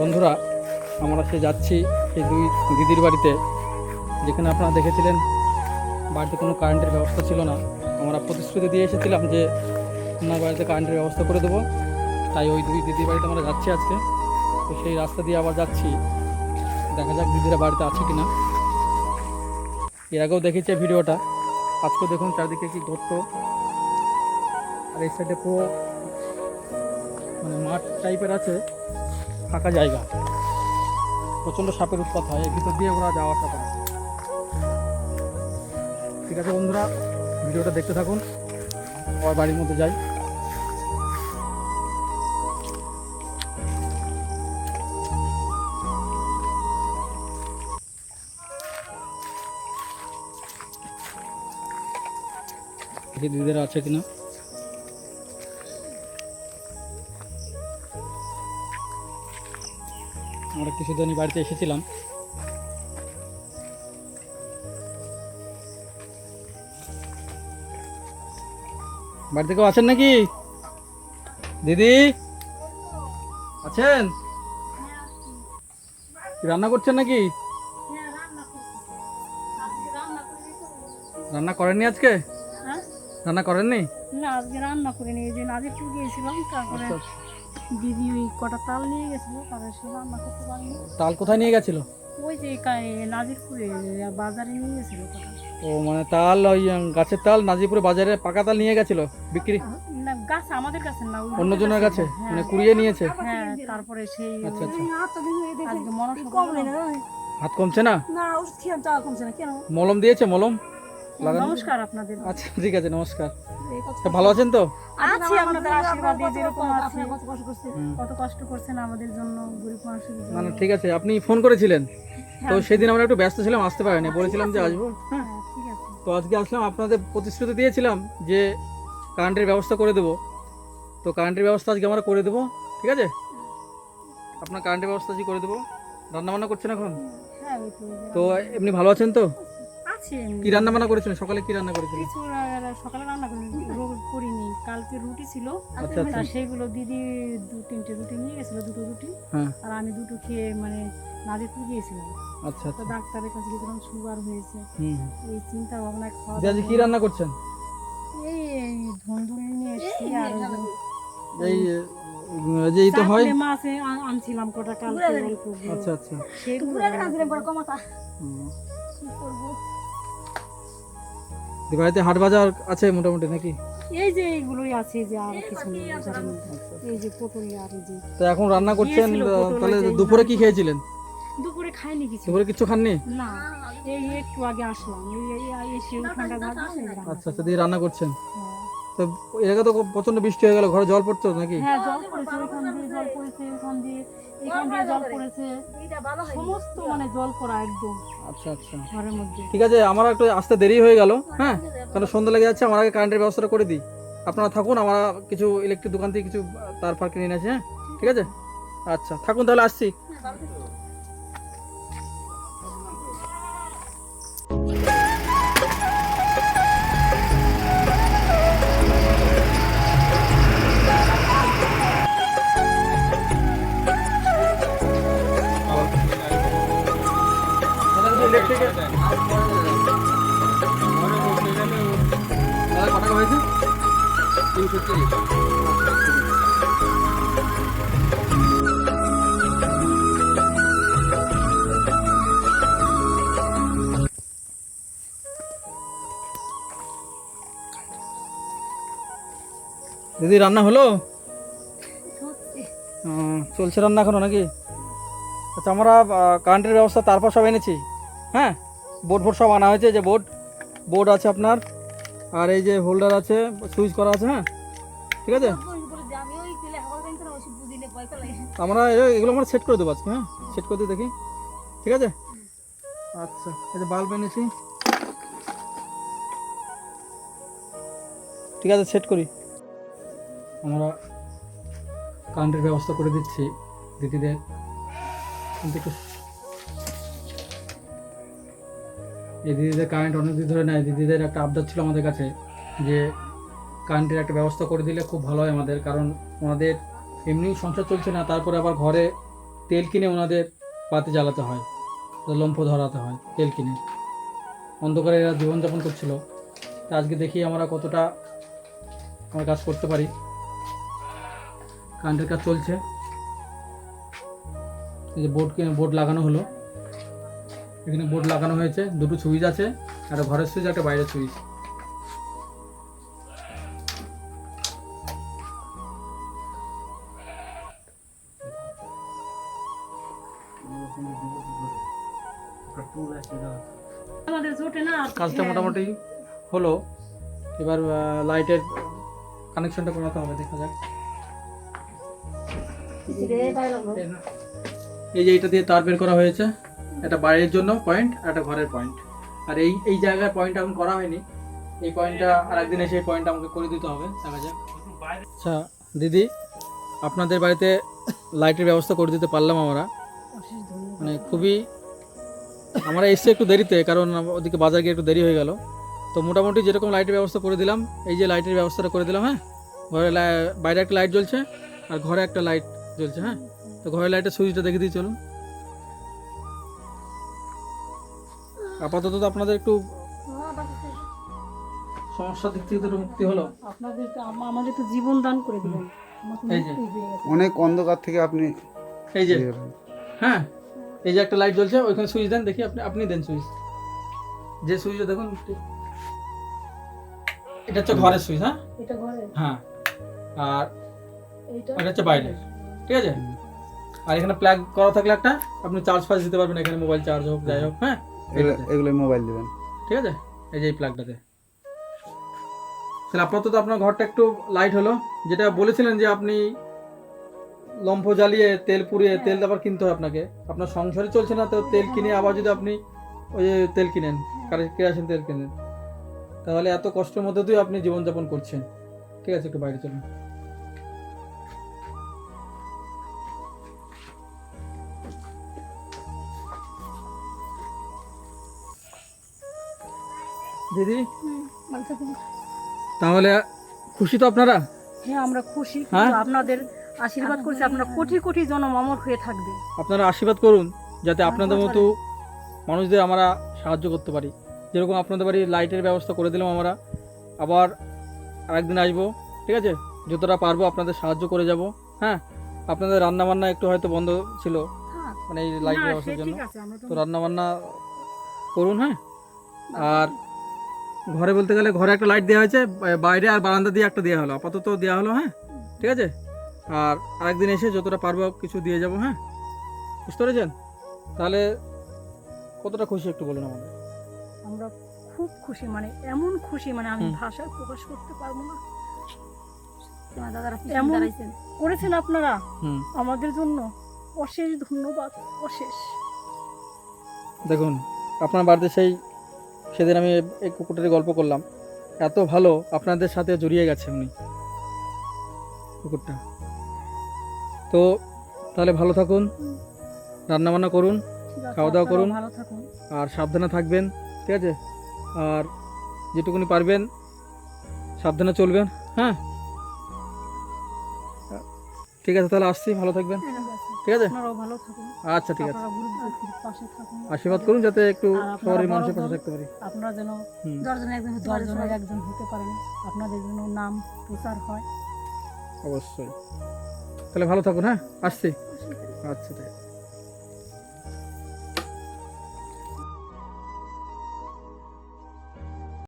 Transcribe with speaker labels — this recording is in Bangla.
Speaker 1: বন্ধুরা, আমরা সে যাচ্ছি সেই দুই দিদির বাড়িতে, যেখানে আপনারা দেখেছিলেন বাড়িতে কোনো কারেন্টের ব্যবস্থা ছিল না। আমরা প্রতিশ্রুতি দিয়ে এসেছিলাম যে ওনার বাড়িতে কারেন্টের ব্যবস্থা করে দেবো, তাই ওই দুই দিদির বাড়িতে আমরা যাচ্ছি আজকে। তো সেই রাস্তা দিয়ে আবার যাচ্ছি, দেখা যাক দিদিরা বাড়িতে আছে কিনা। এর আগেও দেখেছি ভিডিওটা, আজকেও দেখুন চারদিকে কি গর্ত, আর এই সাইডে পুরো মানে মাঠ টাইপের আছে, ফাঁকা জায়গা, প্রচণ্ড সাপের উৎপাত হয়, এর ভিতর দিয়ে ওরা যাওয়া আসা করে। ঠিক আছে বন্ধুরা, ভিডিওটা দেখতে থাকুন, ওর বাড়ির মধ্যে যাই। দেখি দিদিরা আছে কিনা। আমরা কিছুদিনই বাড়িতে এসেছিলাম। বাড়িতে কেউ আছেন নাকি? দিদি আছেন? রান্না করছেন নাকি? রান্না করেননি আজকে? রান্না করেননি?
Speaker 2: না, আজকে রান্না করিনি। এই যে নাজিরপুর গিয়েছিলাম, তারপরে দিদি ওই কটা তাল নিয়ে গেছিল, তারপরে সে রান্না করতে পারিনি।
Speaker 1: তাল কোথায় নিয়ে গেছিল?
Speaker 2: ওই যে নাজিরপুরে বাজারে নিয়ে গেছিল কটা।
Speaker 1: ও মানে তাল, ওই গাছের তাল নাজিপুরে বাজারে পাকা তাল নিয়ে গেছিল বিক্রি?
Speaker 2: না, গাছ আমাদের কাছে না, ওই
Speaker 1: অন্যজনের কাছে, মানে কুড়িয়ে নিয়েছে।
Speaker 2: হ্যাঁ, তারপরে সেই
Speaker 1: আচ্ছা আচ্ছা।
Speaker 2: আজকে মনসা
Speaker 1: হাত কমছে না?
Speaker 2: না, ওষুধ খেয়ে চাল কমছে না। কেন?
Speaker 1: মলম দিয়েছে? মলম লাগানো?
Speaker 2: নমস্কার আপনাদের।
Speaker 1: আচ্ছা ঠিক আছে, নমস্কার। ভালো আছেন তো?
Speaker 2: আছি, আপনাদের আশীর্বাদে যেরকম আছে। কত কষ্ট করছেন আমাদের জন্য, গরিব মানুষের জন্য।
Speaker 1: না না ঠিক আছে, আপনি ফোন করেছিলেন তো সেদিন আমরা একটু ব্যস্ত ছিলাম, আসতে পারিনি, বলেছিলাম যে আসবো। হ্যাঁ
Speaker 2: ঠিক আছে।
Speaker 1: তো আজকে আসলাম, আপনাদের প্রতিশ্রুতি দিয়েছিলাম যে কারেন্টের ব্যবস্থা করে দেবো, তো কারেন্টের ব্যবস্থা আজকে আমরা করে দেবো। ঠিক আছে, আপনার কারেন্টের ব্যবস্থা আজকে করে দেবো। রান্না বান্না করছেন এখন?
Speaker 2: হ্যাঁ,
Speaker 1: তো এমনি ভালো আছেন তো?
Speaker 2: আছে।
Speaker 1: কি রান্না বান্না করেছিলেন সকালে? কি রান্না করেছিলেন?
Speaker 2: কিছু সকালে রান্না করিনি, কালকে রুটি ছিল।
Speaker 1: আচ্ছা আচ্ছা।
Speaker 2: সেইগুলো দিদি তিনটে রুটি নিয়ে গেছিল, দুটো রুটি।
Speaker 1: হ্যাঁ।
Speaker 2: আর আমি দুটো খেয়ে মানে নাজিরপুর গিয়েছিলাম।
Speaker 1: আচ্ছা
Speaker 2: তো
Speaker 1: আচ্ছা।
Speaker 2: ডাক্তারের কাছে গেছিলাম, সুগার হয়েছে। এই চিন্তা ভাবনা খাওয়া
Speaker 1: আজকে কি রান্না করছেন?
Speaker 2: এই ধুন্দুলি নিয়ে এসেছি, আর
Speaker 1: এই যে এই তো হয়
Speaker 2: মাছ আনছিলাম কটা কালকে অল্প।
Speaker 1: আচ্ছা আচ্ছা।
Speaker 2: সেগুলো
Speaker 1: বাড়িতে হাট বাজার আছে মোটামুটি নাকি?
Speaker 2: এই যে এইগুলোই আছে, যে আর কিছু নেই বাজারের মধ্যে। এই যে পটল, আর এই যে
Speaker 1: তো এখন রান্না করছেন, তাহলে দুপুরে কি খেয়েছিলেন?
Speaker 2: দুপুরে খাইনি কিছু।
Speaker 1: দুপুরে কিছু খাননি?
Speaker 2: না, এই একটু আগে আসলাম, এসে ঠান্ডা ভাত।
Speaker 1: আচ্ছা আচ্ছা, দিয়ে রান্না করছেন। তো এর আগে তো প্রচন্ড বৃষ্টি হয়ে গেল, ঘরে জল পড়তো নাকি?
Speaker 2: হ্যাঁ, জল পড়েছে, এখান দিয়ে জল পড়েছে, এখান দিয়ে জল পড়েছে, সমস্ত মানে জল পড়া একদম।
Speaker 1: আচ্ছা আচ্ছা,
Speaker 2: ঘরের মধ্যে।
Speaker 1: ঠিক আছে, আমার একটু আসতে দেরি হয়ে গেল। হ্যাঁ, কারণ সন্ধ্যা লেগে যাচ্ছে, আমার আগে কারেন্টের ব্যবস্থাটা করে দিই। আপনারা থাকুন, আমরা কিছু ইলেকট্রিক দোকান থেকে কিছু তার ফার কিনে নিয়ে আসি। হ্যাঁ ঠিক আছে, আচ্ছা থাকুন তাহলে, আসছি। কত হয়েছে? 330। দিদি রান্না হলো? চলছে রান্না এখনো নাকি? আচ্ছা, আমরা কারেন্টের ব্যবস্থা তারপর সব এনেছি। হ্যাঁ, বোর্ড সব আনা হয়েছে, যে বোর্ড আছে আপনার, আর এই যে হোল্ডার আছে, সুইচ করা আছে। হ্যাঁ ঠিক আছে, আমরা এগুলো আমরা সেট করে দেবো আজকে। হ্যাঁ, সেট করে দিয়ে দেখি। ঠিক আছে, আচ্ছা। এই যে বাল্ব এনেছি, ঠিক আছে, সেট করি। আমরা কারেন্টের ব্যবস্থা করে দিচ্ছি দিদিদের, কিন্তু একটু এই দিদিদের কারেন্ট অনেক দিন ধরে নেয়। দিদিদের একটা আবদার ছিল আমাদের কাছে যে কারেন্টের একটা ব্যবস্থা করে দিলে খুব ভালো হয় আমাদের, কারণ ওনাদের এমনি সংসার চলছে না, তারপরে আবার ঘরে তেল কিনে ওনাদের বাতি জ্বালাতে হয়, লম্ফ ধরাতে হয় তেল কিনে। অন্ধকারে এরা জীবনযাপন করছিল। তা আজকে দেখি আমরা কতটা আমরা কাজ করতে পারি। কারেন্টের কাজ চলছে, এই যে বোর্ড লাগানো হলো, এখানে বোর্ড লাগানো হয়েছে, দুটো সুইচ আছে, একটা ঘরের সুইচ একটা বাইরের সুইচ।
Speaker 2: আমাদের জোটে না
Speaker 1: কাজটা মোটামুটি হলো। এবার লাইটের কানেকশনটা করাতে হবে, দেখা যাক। এই যে এটা দিয়ে তার বের করা হয়েছে, একটা বাইরের জন্য পয়েন্ট, একটা ঘরের পয়েন্ট। আর এই জায়গায় পয়েন্ট এখন করা হয়নি, এই পয়েন্টটা আর একদিন এসে এই পয়েন্টটা আমাকে করে দিতে হবে, দেখা যাক। আচ্ছা দিদি, আপনাদের বাড়িতে লাইটের ব্যবস্থা করে দিতে পারলাম আমরা,
Speaker 2: অশেষ ধন্যবাদ।
Speaker 1: মানে খুবই, আমরা এসছি একটু দেরিতে, কারণ ওদিকে বাজার গিয়ে একটু দেরি হয়ে গেল। তো মোটামুটি যেরকম লাইটের ব্যবস্থা করে দিলাম, এই যে লাইটের ব্যবস্থাটা করে দিলাম। হ্যাঁ, ঘরে বাইরে একটা লাইট জ্বলছে আর ঘরে একটা লাইট জ্বলছে। হ্যাঁ, তো ঘরের লাইটের সুইচটা দেখে দিই চলুন। আপাতত তো আপনাদের একটু সমস্যার দিক থেকে তো একটু মুক্তি হলো।
Speaker 2: আপনাদের তো আমাদের তো জীবন দান করে দিলেন, আমার তো
Speaker 1: এই যে।
Speaker 2: মৃত্যুই হয়ে গেছে।
Speaker 3: অনেক অন্ধকার থেকে আপনি
Speaker 1: এই যে, হ্যাঁ, এই যে একটা লাইট জ্বলছে, ওইখানে সুইচ দেন দেখি, আপনি দেন সুইচ, যে সুইচটা দেখুন, এটা হচ্ছে ঘরের সুইচ। হ্যাঁ
Speaker 2: এটা ঘরে,
Speaker 1: হ্যাঁ, আর
Speaker 2: এইটা
Speaker 1: এটা হচ্ছে বাইরে, ঠিক আছে। আর এখানে প্লাগ করা থাকলে একটা আপনি চার্জ ফার্জ দিতে পারবেন, এখানে মোবাইল চার্জ হোক যাই হোক। হ্যাঁ,
Speaker 3: এগুলো মোবাইল দিবেন।
Speaker 1: ঠিক আছে, এই যে এই প্লাগটাতে। তাহলে আপাতত আপনার ঘরটা একটু লাইট হলো। যেটা বলেছিলেন যে আপনি লম্ফ জ্বালিয়ে তেল পুড়িয়ে তেল আবার কিনতে হয় আপনাকে, আপনার সংসারে চলছে না, তো তেল কিনে আবার যদি আপনি ওই যে তেল কিনেন, কেরোসিন তেল কিনেন, তাহলে এত কষ্টের মধ্যে দিয়ে আপনি জীবনযাপন করছেন। ঠিক আছে, একটু বাইরে চলুন। দিদি,
Speaker 2: ভালো থাকুন।
Speaker 1: তাহলে খুশি তো আপনারা?
Speaker 2: হ্যাঁ, আমরা খুশি,
Speaker 1: হ্যাঁ?
Speaker 2: কিন্তু আপনাদের আশীর্বাদ করছি আপনারা কোটি কোটি জনম অমর হয়ে থাকবে।
Speaker 1: আপনারা আশীর্বাদ করুন যাতে আপনাদের মতো মানুষদের আমরা সাহায্য করতে পারি। যেরকম আপনাদের বাড়ি লাইটের ব্যবস্থা করে দিলাম আমরা, আবার আরেকদিন আসবো, ঠিক আছে, যতটা পারবো আপনাদের সাহায্য করে যাব। হ্যাঁ, আপনাদের রান্নাবান্না একটু হয়তো বন্ধ ছিল,
Speaker 2: হ্যাঁ,
Speaker 1: মানে এই লাইটের
Speaker 2: না,
Speaker 1: ব্যবস্থার
Speaker 2: সে
Speaker 1: জন্য,
Speaker 2: ঠিক আছে, আমরা
Speaker 1: তো রান্নাবান্না করুন। হ্যাঁ, আর ঘরে বলতে গেলে ঘরে একটা লাইট দেওয়া হয়েছে, বাইরে আর বারান্দা দিয়ে একটা দেওয়া হলো, আপাতত দেওয়া হলো। হ্যাঁ, ঠিক আছে, আর আরেকদিন এসে যতটা পারবো কিছু দিয়ে যাব। হ্যাঁ, বুঝতে পেরেছেন? তাহলে কতটা খুশি একটু বলুন আমাদের।
Speaker 2: আমরা খুব খুশি, মানে এমন খুশি, মানে আমি
Speaker 1: হুম।
Speaker 2: ভাষায় প্রকাশ করতে পারবো না।
Speaker 4: তোমার দাদারা কি
Speaker 2: এমন
Speaker 4: দাঁড়াইছেন
Speaker 2: করেছেন আপনারা
Speaker 1: হুম,
Speaker 2: আমাদের জন্য, অশেষ ধন্যবাদ, অশেষ।
Speaker 1: দেখুন, আপনার বাড়িতে সেদিন আমি এই কুকুরটার গল্প করলাম, এত ভালো আপনাদের সাথে জড়িয়ে গেছে উনি, কুকুরটা। তো তাহলে ভালো থাকুন, রান্নাবান্না করুন,
Speaker 2: ঠিক আছে,
Speaker 1: খাওয়া দাওয়া
Speaker 2: আপনারাও
Speaker 1: করুন।
Speaker 2: ভালো থাকুন।
Speaker 1: আর সাবধানে থাকবেন, ঠিক আছে, আর যেটুকুনি পারবেন সাবধানে চলবেন। হ্যাঁ, ঠিক আছে, তাহলে আসছি, ভালো থাকবেন, ঠিক আছে।
Speaker 2: আপনারাও ভালো থাকুন,
Speaker 1: আচ্ছা, ঠিক আছে,
Speaker 2: আপনারা গরিব দুঃখীর পাশে থাকুন,
Speaker 1: আশীর্বাদ করুন যাতে একটু
Speaker 2: আর আপনারা
Speaker 1: শহরের
Speaker 2: বড়
Speaker 1: মানুষের পাশে
Speaker 2: হন।
Speaker 1: থাকতে পারি।
Speaker 2: আপনারা যেন
Speaker 1: হুম,
Speaker 4: দশজনের একজন হতে পারে
Speaker 2: দশজনের একজন হতে পারেন, আপনাদের জন্য নাম প্রচার হয়।
Speaker 1: অবশ্যই। তাহলে ভালো থাকুন। হ্যাঁ, আসছি। আচ্ছা, ঠিক আছে।